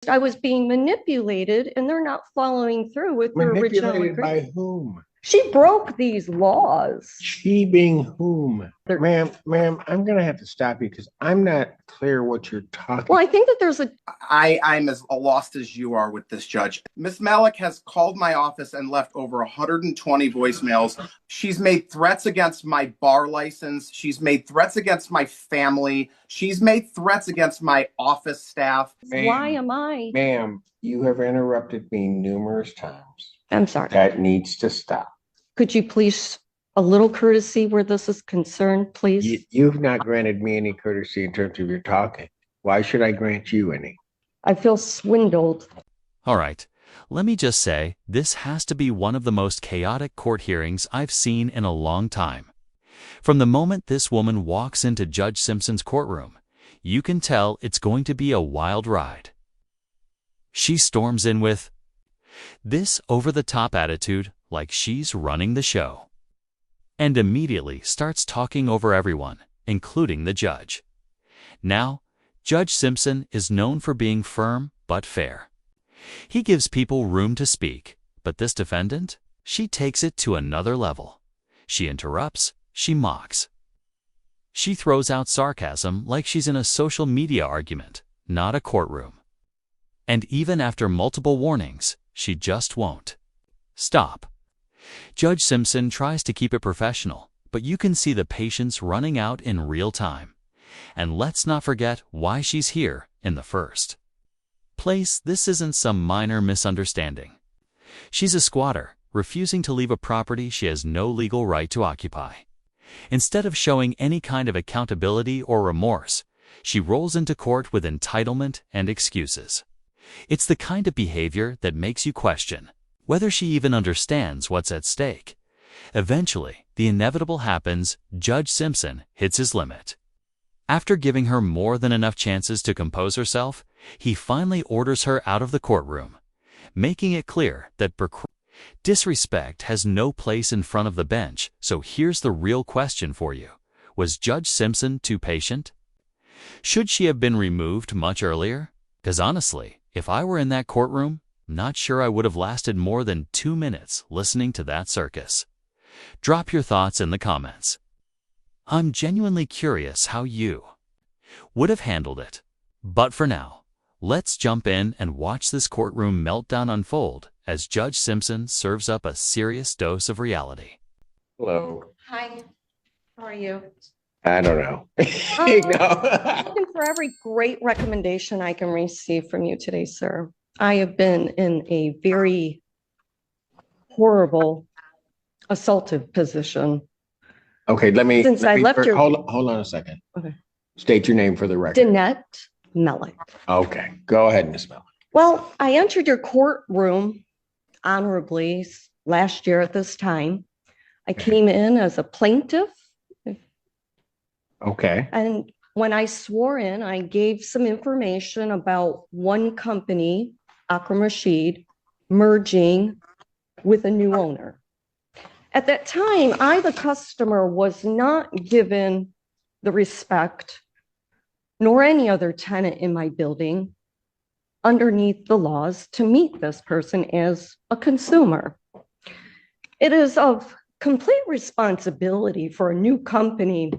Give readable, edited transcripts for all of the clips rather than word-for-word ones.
I was being manipulated and they're not following through with their original Manipulated agreement. by whom? She broke these laws. She being whom? They're, Ma'am, I'm gonna have to stop you because I'm not clear what you're talking. well, I think that there's a I'm as lost as you are with this, Judge. Ms. Malik has called my office and left over 120 voicemails. She's made threats against my bar license. She's made threats against my family. She's made threats against my office staff. why am I? Ma'am, you have interrupted me numerous times. I'm sorry. That needs to stop. Could you please a little courtesy where this is concerned, please? You've not granted me any courtesy in terms of your talking. Why should I grant you any? I feel swindled. All right, let me just say, this has to be one of the most chaotic court hearings I've seen in a long time. From the moment this woman walks into Judge Simpson's courtroom, you can tell it's going to be a wild ride. She storms in with this over-the-top attitude like she's running the show, and immediately starts talking over everyone, including the judge. Now, Judge Simpson is known for being firm but fair. He gives people room to speak, but this defendant, she takes it to another level. She interrupts, she mocks. She throws out sarcasm like she's in a social media argument, not a courtroom. And even after multiple warnings, she just won't stop. Judge Simpson tries to keep it professional, but you can see the patience running out in real time. And let's not forget why she's here in the first place. This isn't some minor misunderstanding. She's a squatter, refusing to leave a property she has no legal right to occupy. Instead of showing any kind of accountability or remorse, she rolls into court with entitlement and excuses. It's the kind of behavior that makes you question whether she even understands what's at stake. Eventually, the inevitable happens. Judge Simpson hits his limit. After giving her more than enough chances to compose herself, he finally orders her out of the courtroom, making it clear that disrespect has no place in front of the bench. So here's the real question for you. Was Judge Simpson too patient? Should she have been removed much earlier? Because honestly, if I were in that courtroom, I'm not sure I would have lasted more than 2 minutes listening to that circus. Drop your thoughts in the comments. I'm genuinely curious how you would have handled it. But for now, let's jump in and watch this courtroom meltdown unfold as Judge Simpson serves up a serious dose of reality. Hello. Hi, how are you? I don't know. I'm looking for every great recommendation I can receive from you today, sir. I have been in a very horrible assaultive position. Okay, let me left your hold on a second. Okay. State your name for the record. Danette Melick. Okay, go ahead, Miss Melick. Well, I entered your courtroom honorably last year at this time. I came in as a plaintiff. Okay. And when I swore in, I gave some information about one company, Akram Rashid, merging with a new owner. At that time, I, the customer, was not given the respect, nor any other tenant in my building, underneath the laws to meet this person as a consumer. It is of complete responsibility for a new company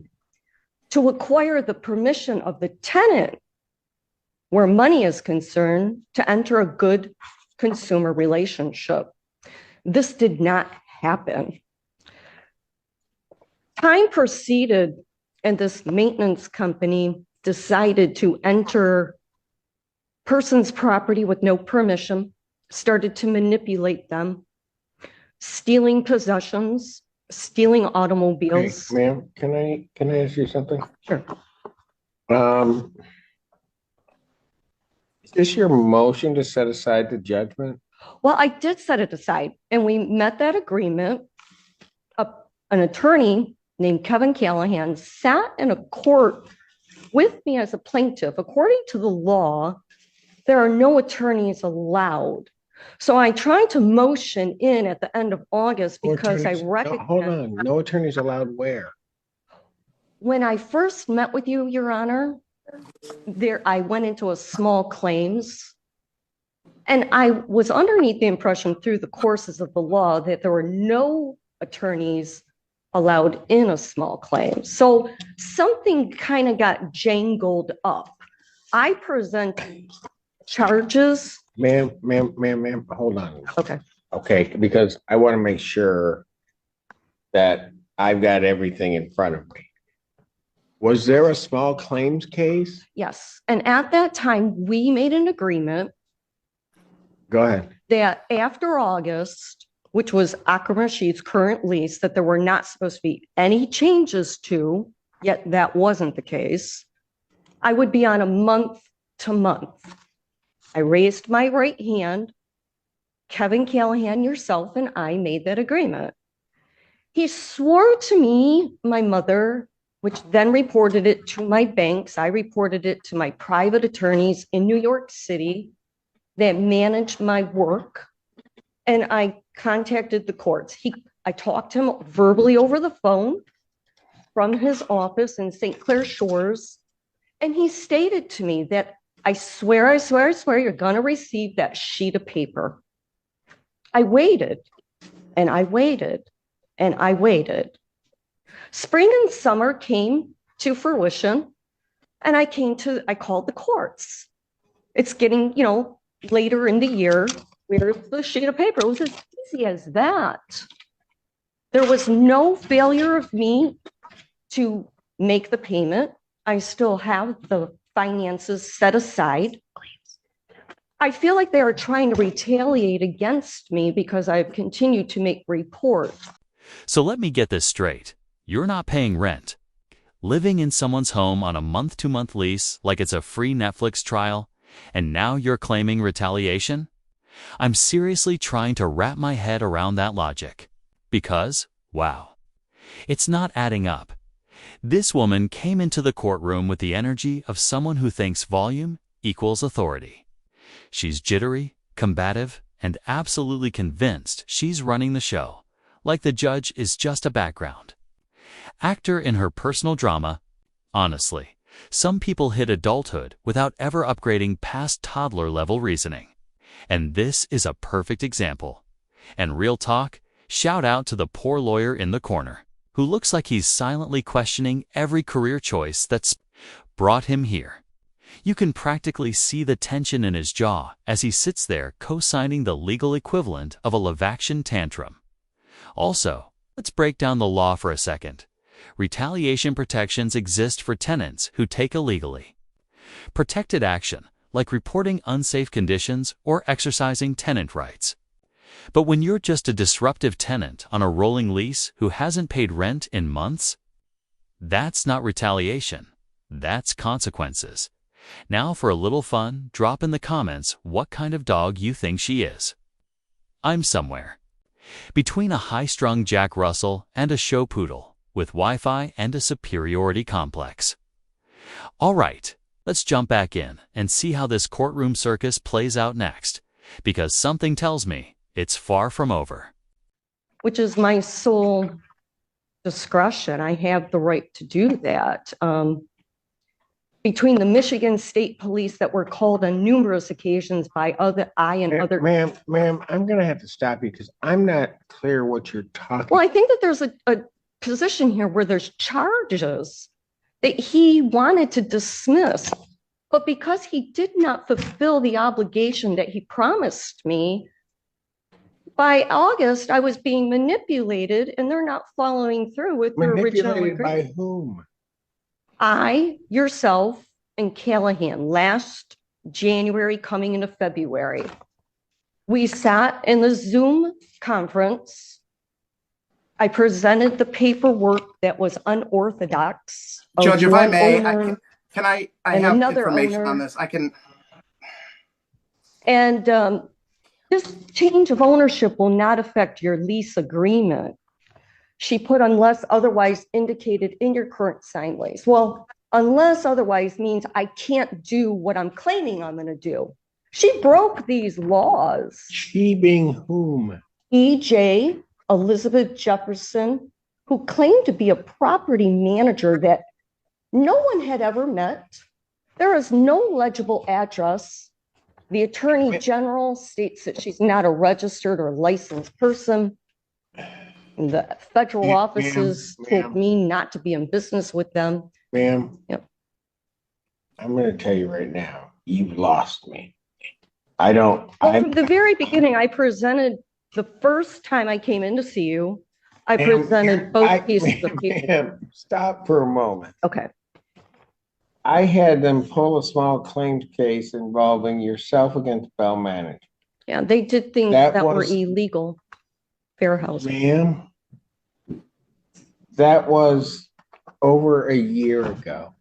to acquire the permission of the tenant, where money is concerned, to enter a good consumer relationship. This did not happen. Time proceeded, and this maintenance company decided to enter person's property with no permission, started to manipulate them, stealing possessions, stealing automobiles. Hey, ma'am, can I ask you something? Sure. Is this your motion to set aside the judgment? Well, I did set it aside, and we met that agreement. An attorney named Kevin Callahan sat in a court with me as a plaintiff. According to the law, there are no attorneys allowed. So I tried to motion in at the end of August because I recognized. Hold on, no attorneys allowed where? When I first met with you, Your Honor, I went into a small claims And I was underneath the impression through the courses of the law that there were no attorneys allowed in a small claim. So something kind of got jangled up. I presented charges. Ma'am, hold on. Okay. Okay, because I want to make sure that I've got everything in front of me. Was there a small claims case? Yes. And at that time, we made an agreement Go ahead. that after August, which was Akram Rashid's current lease, that there were not supposed to be any changes to, yet that wasn't the case. I would be on a month to month. I raised my right hand. Kevin Callahan, yourself, and I made that agreement. He swore to me, my mother, which then reported it to my banks. I reported it to my private attorneys in New York City that managed my work. And I contacted the courts. I talked to him verbally over the phone from his office in St. Clair Shores. And he stated to me that I swear, you're going to receive that sheet of paper. I waited and I waited and I waited. Spring and summer came to fruition and I called the courts. It's getting, later in the year. Where's the sheet of paper? It was as easy as that. There was no failure of me to make the payment. I still have the finances set aside. I feel like they are trying to retaliate against me because I've continued to make reports. So let me get this straight. You're not paying rent. Living in someone's home on a month-to-month lease like it's a free Netflix trial, and now you're claiming retaliation? I'm seriously trying to wrap my head around that logic. Because, wow, it's not adding up. This woman came into the courtroom with the energy of someone who thinks volume equals authority. She's jittery, combative, and absolutely convinced she's running the show, like the judge is just a background actor in her personal drama. Honestly, some people hit adulthood without ever upgrading past toddler-level reasoning. And this is a perfect example. And real talk, shout out to the poor lawyer in the corner, who looks like he's silently questioning every career choice that's brought him here. You can practically see the tension in his jaw as he sits there co-signing the legal equivalent of a live-action tantrum. Also, let's break down the law for a second. Retaliation protections exist for tenants who take illegally. Protected action, like reporting unsafe conditions or exercising tenant rights. But when you're just a disruptive tenant on a rolling lease who hasn't paid rent in months, that's not retaliation. That's consequences. Now for a little fun, drop in the comments what kind of dog you think she is. I'm somewhere between a high-strung Jack Russell and a show poodle with Wi-Fi and a superiority complex. All right, let's jump back in and see how this courtroom circus plays out next, because something tells me it's far from over. Which is my sole discretion. I have the right to do that. Between the Michigan State Police that were called on numerous occasions by other. Ma'am, I'm going to have to stop you because I'm not clear what you're talking. Well, I think that there's a position here where there's charges that he wanted to dismiss, but because he did not fulfill the obligation that he promised me, by August, I was being manipulated and they're not following through with their original agreement. Manipulated by whom? I, yourself, and Callahan last January coming into February. We sat in the Zoom conference. I presented the paperwork that was unorthodox. Judge, if I may, can I have information on this. I can. And this change of ownership will not affect your lease agreement. She put unless otherwise indicated in your current signed lease. Well, unless otherwise means I can't do what I'm claiming I'm going to do. She broke these laws. She being whom? EJ Elizabeth Jefferson, who claimed to be a property manager that no one had ever met. There is no legible address. The Attorney General states that she's not a registered or licensed person. The federal Ma'am, offices ma'am. told me not to be in business with them. Ma'am. Yep. I'm going to tell you right now, you've lost me. Well, from the very beginning, I presented, the first time I came in to see you, I presented both pieces of paper. Ma'am, stop for a moment. Okay, I had them pull a small claims case involving yourself against Bell Management. yeah, they did things That that were was- illegal, fair housing. Ma'am, that was over a year ago.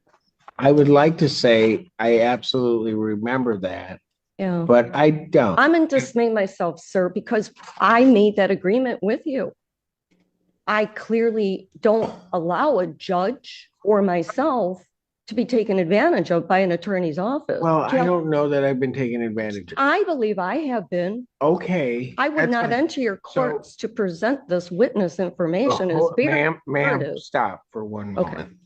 I would like to say I absolutely remember that, Yeah, but I don't. I'm in dismay myself, sir, because I made that agreement with you. I clearly don't allow a judge or myself to be taken advantage of by an attorney's office. Well, I Yeah, don't know that I've been taken advantage of. I believe I have been. Okay. I would that's not fine. enter your courts to present this witness information as very Ma'am, imperative. stop for one Okay. moment.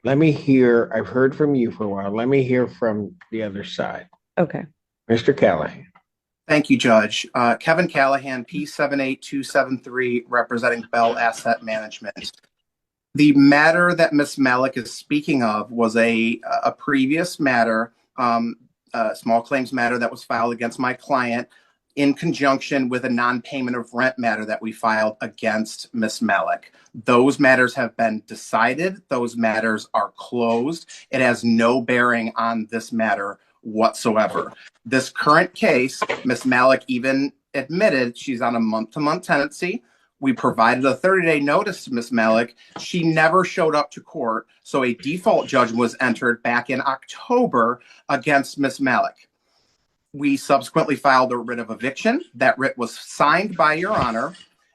Let me hear, I've heard from you for a while. Let me hear from the other side. Okay. Mr. Callahan. Thank you, Judge. Kevin Callahan, P78273, representing Bell Asset Management. The matter that Ms. Malik is speaking of was a previous matter, a small claims matter that was filed against my client in conjunction with a non-payment of rent matter that we filed against Ms. Malik. Those matters have been decided. Those matters are closed. It has no bearing on this matter whatsoever. This current case, Ms. Malik even admitted she's on a month-to-month tenancy. We provided a 30-day notice to Ms. Malik. She never showed up to court, so a default judgment was entered back in October against Ms. Malik. We subsequently filed a writ of eviction. That writ was signed by Your Honor,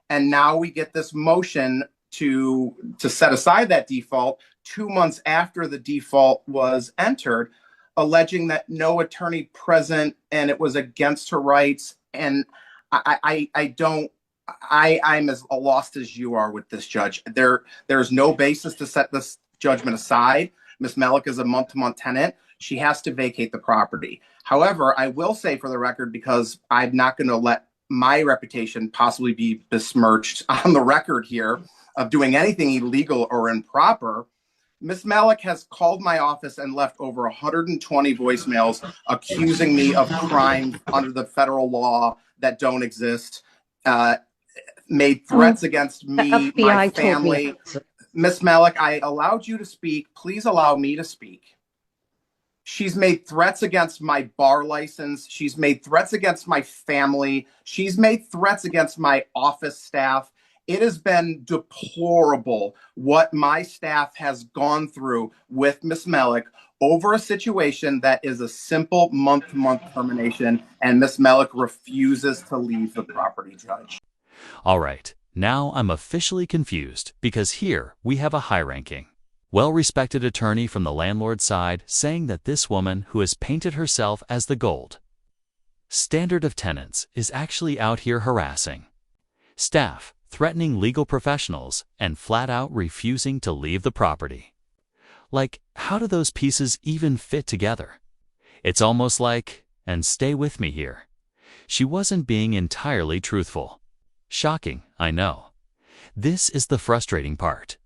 and now we get this motion to set aside that default 2 months after the default was entered, alleging that no attorney present and it was against her rights. And I'm as lost as you are with this, Judge. There's no basis to set this judgment aside. Ms. Malik is a month-to-month tenant. She has to vacate the property. However, I will say for the record, because I'm not going to let my reputation possibly be besmirched on the record here of doing anything illegal or improper, Ms. Malik has called my office and left over 120 voicemails accusing me of crimes under the federal law that don't exist, made threats against me, The my FBI told me. family. Ms. Malik, I allowed you to speak. Please allow me to speak. She's made threats against my bar license. She's made threats against my family. She's made threats against my office staff. It has been deplorable what my staff has gone through with Ms. Malik over a situation that is a simple month-to-month termination, and Ms. Malik refuses to leave the property, Judge. All right, now I'm officially confused because here we have a high-ranking, well-respected attorney from the landlord's side saying that this woman who has painted herself as the gold standard of tenants is actually out here harassing staff, threatening legal professionals, and flat-out refusing to leave the property. Like, how do those pieces even fit together? It's almost like, and stay with me here, she wasn't being entirely truthful. Shocking, I know. This is the frustrating part.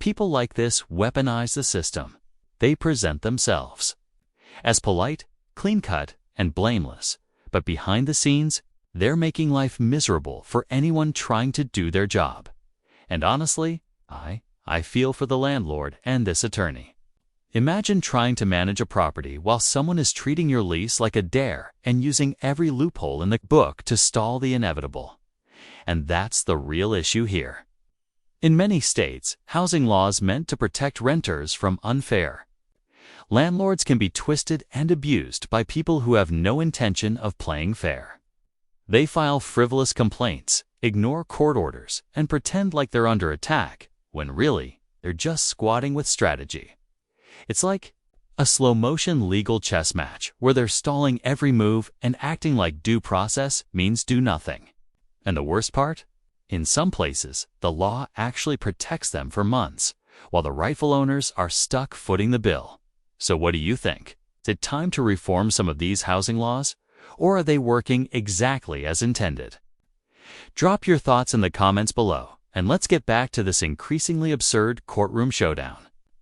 People like this weaponize the system. They present themselves as polite, clean-cut, and blameless, but behind the scenes, they're making life miserable for anyone trying to do their job. And honestly, I feel for the landlord and this attorney. Imagine trying to manage a property while someone is treating your lease like a dare and using every loophole in the book to stall the inevitable. And that's the real issue here. In many states, housing laws meant to protect renters from unfair landlords can be twisted and abused by people who have no intention of playing fair. They file frivolous complaints, ignore court orders, and pretend like they're under attack, when really, they're just squatting with strategy. It's like a slow-motion legal chess match where they're stalling every move and acting like due process means do nothing. And the worst part? In some places, the law actually protects them for months, while the rightful owners are stuck footing the bill. So what do you think? Is it time to reform some of these housing laws? Or are they working exactly as intended? Drop your thoughts in the comments below, and let's get back to this increasingly absurd courtroom showdown.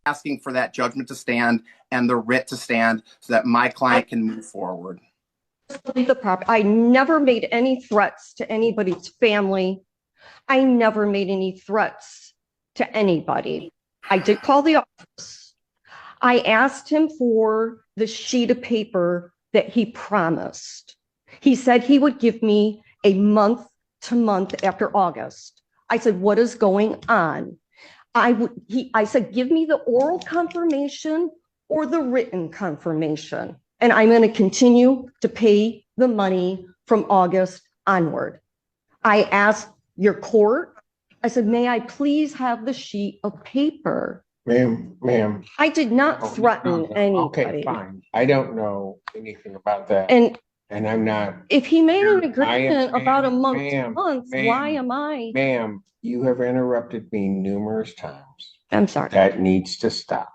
Asking for that judgment to stand and the writ to stand so that my client can move forward. The property. I never made any threats to anybody's family. I never made any threats to anybody. I did call the office. I asked him for the sheet of paper that he promised. He said he would give me a month to month after August. I said, what is going on? I said, give me the oral confirmation or the written confirmation, and I'm going to continue to pay the money from August onward. I asked your court, I said, may I please have the sheet of paper? Ma'am. I did not threaten anybody. Okay, fine. I don't know anything about that. And I'm not. if he made an I am- agreement about a month to ma'am, month, ma'am, why am I? Ma'am, you have interrupted me numerous times. I'm sorry. That needs to stop.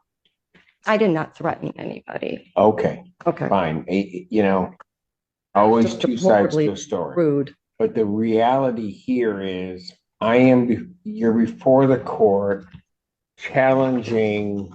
I did not threaten anybody. Okay, Okay. fine. Always Just two sides to horribly a story. Rude. But the reality here is you're before the court challenging,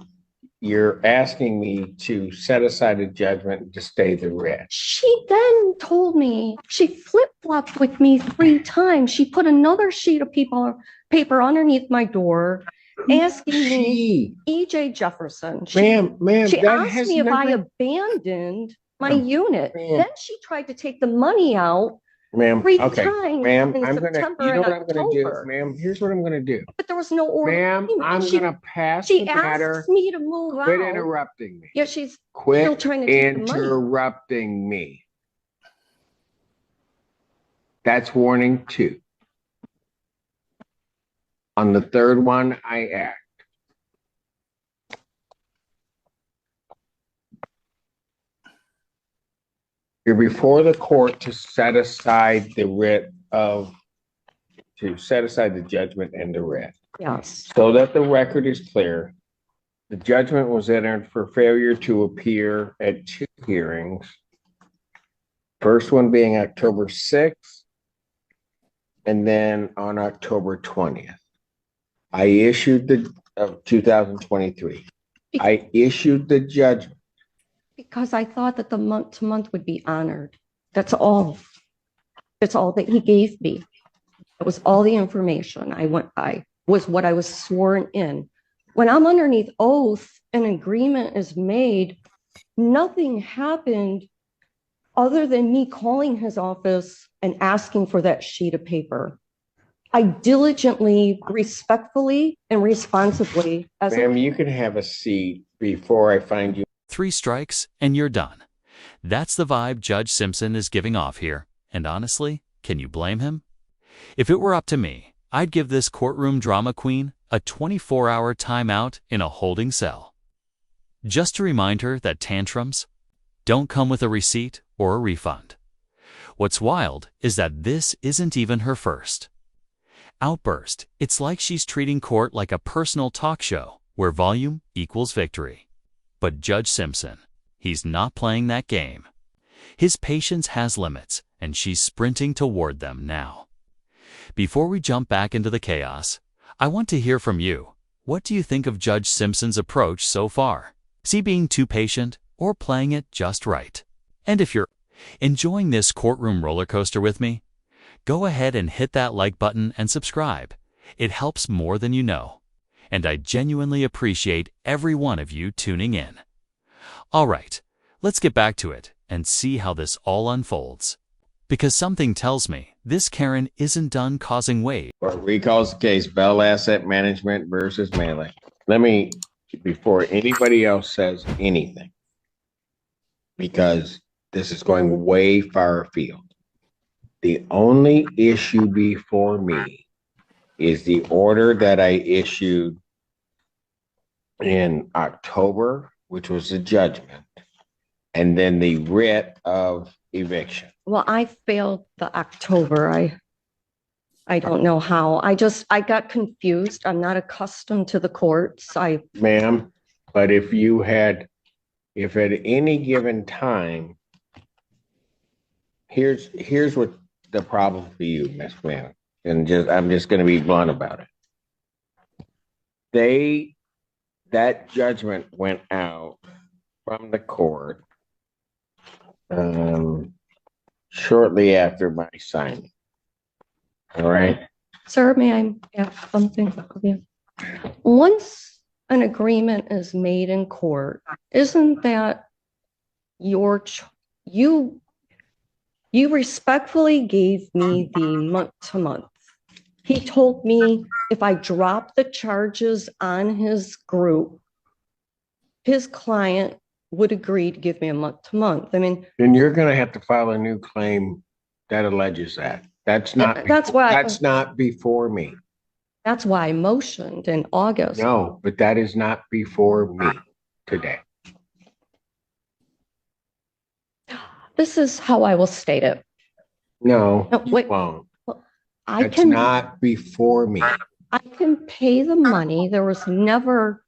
you're asking me to set aside a judgment to stay the writ. She then told me, she flip-flopped with me 3 times. She put another sheet of paper underneath my door, asking me, E.J. Jefferson. She Ma'am, asked has me if I nothing- abandoned my Ma'am, unit. ma'am. Then she tried to take the money out Ma'am, 3 okay, times ma'am, in I'm gonna, September you know and what I'm gonna do, October. ma'am? Here's what I'm gonna do. But there was no order. Ma'am, I'm She- gonna pass She the matter. asked me to move Quit out. interrupting me. Yeah, she's still Quit trying to take the money. interrupting me. That's warning 2. On the 3rd one, I act. You're before the court to set aside the judgment and the writ. Yes. So that the record is clear, the judgment was entered for failure to appear at 2 hearings. First one being October 6th, and then on October 20th. I issued of 2023. I issued the judgment. Because I thought that the month to month would be honored. That's all. That's all that he gave me. It was all the information I went by, was what I was sworn in. When I'm underneath oath, an agreement is made, nothing happened other than me calling his office and asking for that sheet of paper. I diligently, respectfully, and responsibly, Ma'am, you can have a seat before I find you. 3 strikes and you're done. That's the vibe Judge Simpson is giving off here. And honestly, can you blame him? If it were up to me, I'd give this courtroom drama queen a 24-hour timeout in a holding cell. Just to remind her that tantrums don't come with a receipt or a refund. What's wild is that this isn't even her first outburst. It's like she's treating court like a personal talk show where volume equals victory. But Judge Simpson, he's not playing that game. His patience has limits, and she's sprinting toward them now. Before we jump back into the chaos, I want to hear from you. What do you think of Judge Simpson's approach so far? Is he being too patient or playing it just right? And if you're enjoying this courtroom roller coaster with me, go ahead and hit that like button and subscribe. It helps more than you know. And I genuinely appreciate every one of you tuning in. All right, let's get back to it and see how this all unfolds. Because something tells me this Karen isn't done causing waves. Or recalls the case Bell Asset Management versus Melee. Let me, before anybody else says anything, because this is going way far afield. The only issue before me is the order that I issued in October, which was the judgment, and then the writ of eviction. Well, I failed the October. I don't know how. I got confused. I'm not accustomed to the courts. Ma'am, but if at any given time Here's what the problem for you, Miss Mann, and I'm just going to be blunt about it. That judgment went out from the court shortly after my signing. All right. Sir, may I ask something of you? Once an agreement is made in court, isn't that you respectfully gave me the month to month. He told me if I dropped the charges on his group, his client would agree to give me a month to month. I mean, Then you're going to have to file a new claim that alleges that. That's not before me. That's why I motioned in August. No, but that is not before me today. This is how I will state it. No, No, wait. you won't. That's not before me. I can pay the money. There was never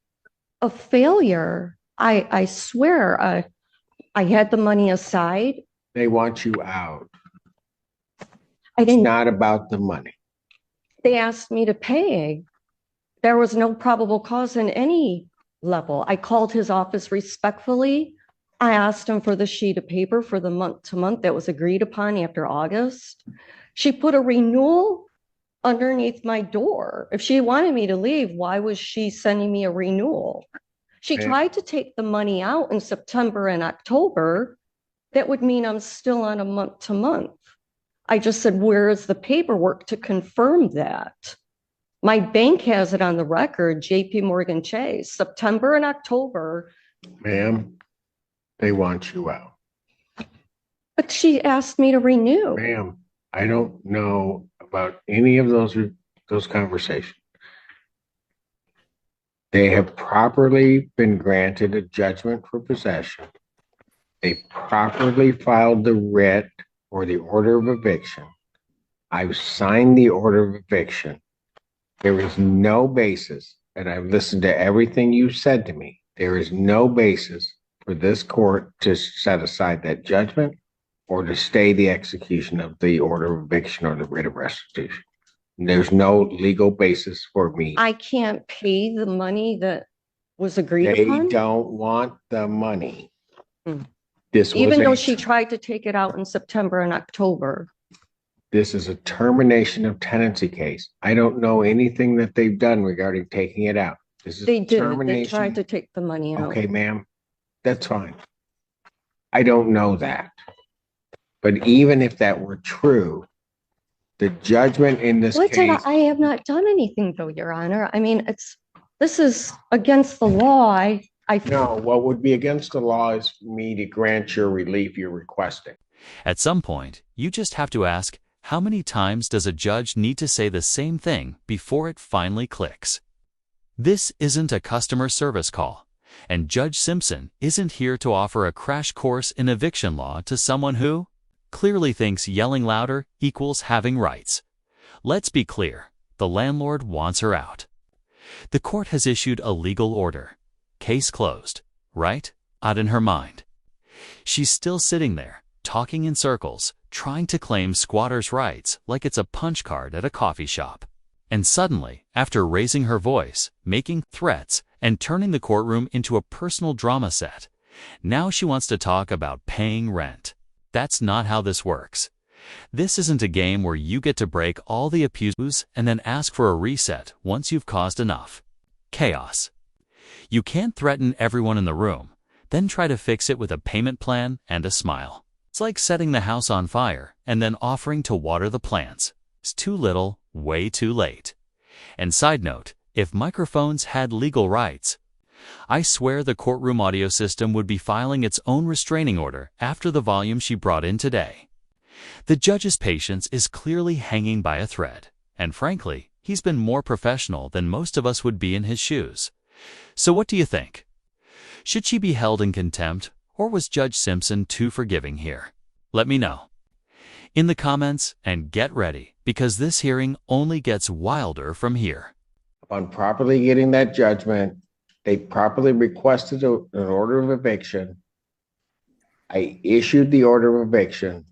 a failure. I swear, I had the money aside. They want you out. I It's didn't. not about the money. They asked me to pay. There was no probable cause in any level. I called his office respectfully. I asked him for the sheet of paper for the month to month that was agreed upon after August. She put a renewal underneath my door. If she wanted me to leave, why was she sending me a renewal? She tried to take the money out in September and October. That would mean I'm still on a month to month. I just said, where is the paperwork to confirm that? My bank has it on the record, JP Morgan Chase, September and October. Ma'am, they want you out. But she asked me to renew. Ma'am, I don't know about any of those conversations. They have properly been granted a judgment for possession. They properly filed the writ or the order of eviction. I've signed the order of eviction. There is no basis, and I've listened to everything you said to me. There is no basis for this court to set aside that judgment or to stay the execution of the order of eviction or the writ of restitution. There's no legal basis for me. I can't pay the money that was agreed They upon. don't want the money. This even though she tried to take it out in September and October. This is a termination of tenancy case. I don't know anything that they've done regarding taking it out. This is They did. termination. They tried to take the money out. Okay, ma'am, that's fine. I don't know that. But even if that were true, the judgment in this case. I have not done anything though, Your Honor. I mean, this is against the law. No, what would be against the law is me to grant your relief you're requesting. At some point, you just have to ask, how many times does a judge need to say the same thing before it finally clicks? This isn't a customer service call, and Judge Simpson isn't here to offer a crash course in eviction law to someone who clearly thinks yelling louder equals having rights. Let's be clear, the landlord wants her out. The court has issued a legal order. Case closed, right? Out in her mind. She's still sitting there, talking in circles, trying to claim squatters' rights like it's a punch card at a coffee shop. And suddenly, after raising her voice, making threats, and turning the courtroom into a personal drama set, now she wants to talk about paying rent. That's not how this works. This isn't a game where you get to break all the abuse and then ask for a reset once you've caused enough. Chaos. You can't threaten everyone in the room, then try to fix it with a payment plan and a smile. It's like setting the house on fire and then offering to water the plants. It's too little, way too late. And side note, if microphones had legal rights, I swear the courtroom audio system would be filing its own restraining order after the volume she brought in today. The judge's patience is clearly hanging by a thread, and frankly, he's been more professional than most of us would be in his shoes. So what do you think? Should she be held in contempt, or was Judge Simpson too forgiving here? Let me know in the comments, and get ready, because this hearing only gets wilder from here. Upon properly getting that judgment, they properly requested an order of eviction. I issued the order of eviction.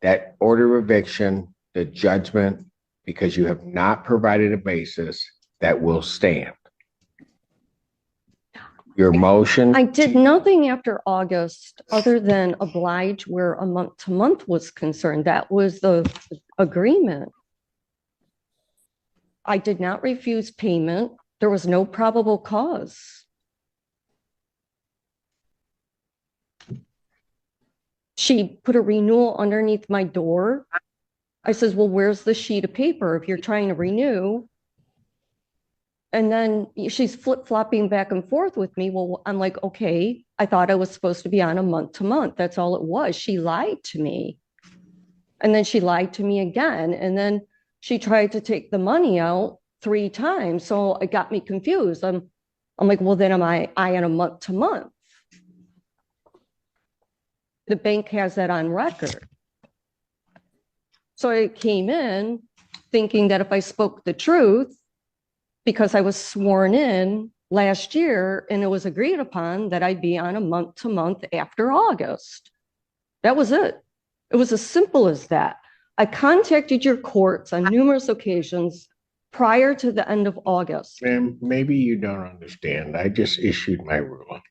that order of eviction, the judgment, because you have not provided a basis that will stand. Your motion. I did nothing after August other than oblige where a month to month was concerned. That was the agreement. I did not refuse payment. There was no probable cause. She put a renewal underneath my door. I says, well, where's the sheet of paper if you're trying to renew? And then she's flip-flopping back and forth with me. Well, I'm like, okay, I thought I was supposed to be on a month to month. That's all it was. She lied to me. And then she lied to me again. And then she tried to take the money out 3 times. So it got me confused. I'm like, well, then am I on a month to month? The bank has that on record. So I came in thinking that if I spoke the truth, because I was sworn in last year and it was agreed upon that I'd be on a month to month after August. That was it. It was as simple as that. I contacted your courts on numerous occasions prior to the end of August. Ma'am, maybe you don't understand. I just issued my ruling.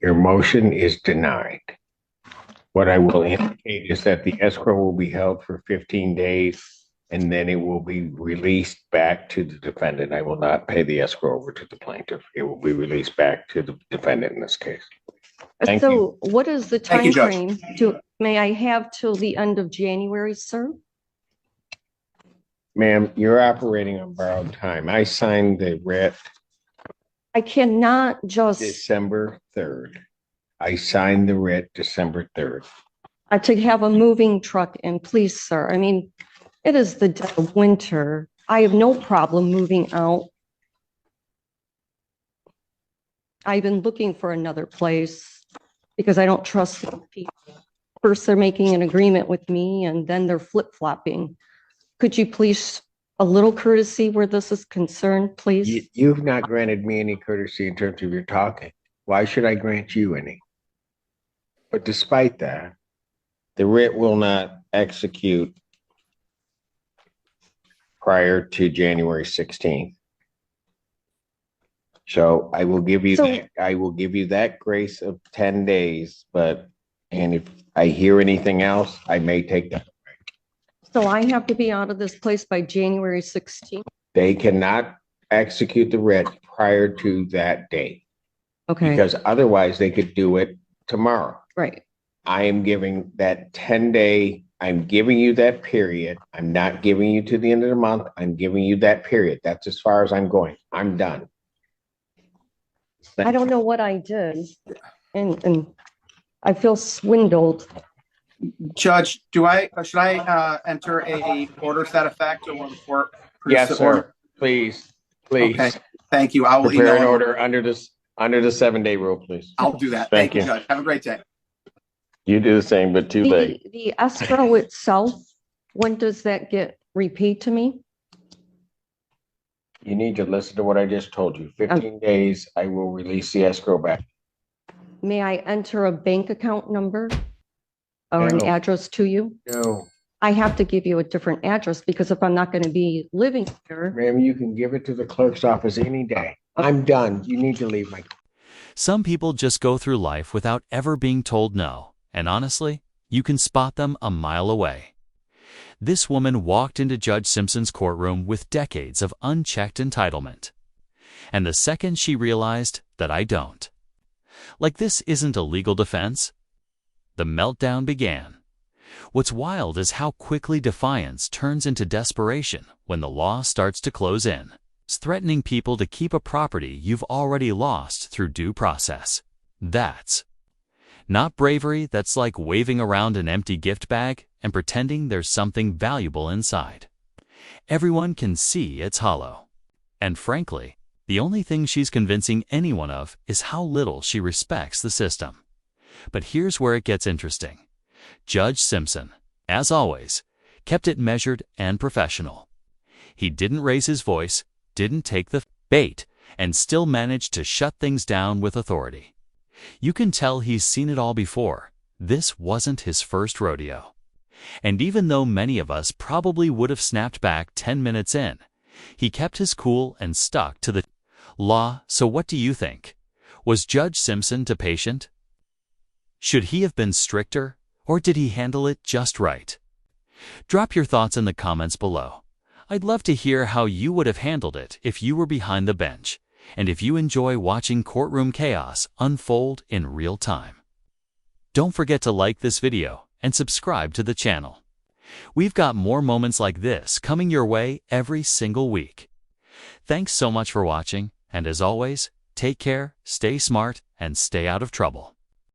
Your motion is denied. What I will indicate is that the escrow will be held for 15 days and then it will be released back to the defendant. I will not pay the escrow over to the plaintiff. It will be released back to the defendant in this case. Thank you. So what is the Thank you, time Judge. frame? May I have till the end of January, sir? Ma'am, you're operating on borrowed time. I signed the writ I cannot just, December 3rd. I signed the writ December 3rd. to have a moving truck in, please, sir. I mean, it is the dead of winter. I have no problem moving out. I've been looking for another place because I don't trust the people. First, they're making an agreement with me and then they're flip-flopping. Could you please, a little courtesy where this is concerned, please? You've not granted me any courtesy in terms of your talking. Why should I grant you any? But despite that, the writ will not execute prior to January 16th. So I will give you that grace of 10 days, and if I hear anything else, I may take that. So I have to be out of this place by January 16th? They cannot execute the writ prior to that date. Okay, Because otherwise they could do it tomorrow. right. I am giving that 10-day, I'm giving you that period. I'm not giving you to the end of the month. I'm giving you that period. That's as far as I'm going. I'm done. I don't know what I did, and I feel swindled. Judge, should I enter a order to that effect or will the court? produce Yes, the sir. order? Please. Okay, thank you. I will Prepare an email. order under the 7-day rule, please. I'll do that. Thank Thank you, you. Judge. Have a great day. You do the same, but too late. The escrow itself, when does that get repaid to me? You need to listen to what I just told you. 15 days, I will release the escrow back. May I enter a bank account number or an No. address to you? No, I have to give you a different address because if I'm not going to be living here, ma'am, you can give it to the clerk's office any day. I'm done. You need to leave my. Some people just go through life without ever being told no, and honestly, you can spot them a mile away. This woman walked into Judge Simpson's courtroom with decades of unchecked entitlement. And the second she realized that I don't. Like this isn't a legal defense, the meltdown began. What's wild is how quickly defiance turns into desperation when the law starts to close in. It's threatening people to keep a property you've already lost through due process. That's not bravery. That's like waving around an empty gift bag and pretending there's something valuable inside. Everyone can see it's hollow. And frankly, the only thing she's convincing anyone of is how little she respects the system. But here's where it gets interesting. Judge Simpson, as always, kept it measured and professional. He didn't raise his voice, didn't take the bait, and still managed to shut things down with authority. You can tell he's seen it all before, This wasn't his first rodeo. And even though many of us probably would have snapped back 10 minutes in, he kept his cool and stuck to the law. So what do you think? Was Judge Simpson too patient? Should he have been stricter, or did he handle it just right? Drop your thoughts in the comments below. I'd love to hear how you would have handled it if you were behind the bench, and if you enjoy watching courtroom chaos unfold in real time. Don't forget to like this video and subscribe to the channel. We've got more moments like this coming your way every single week. Thanks so much for watching, and as always, take care, stay smart, and stay out of trouble.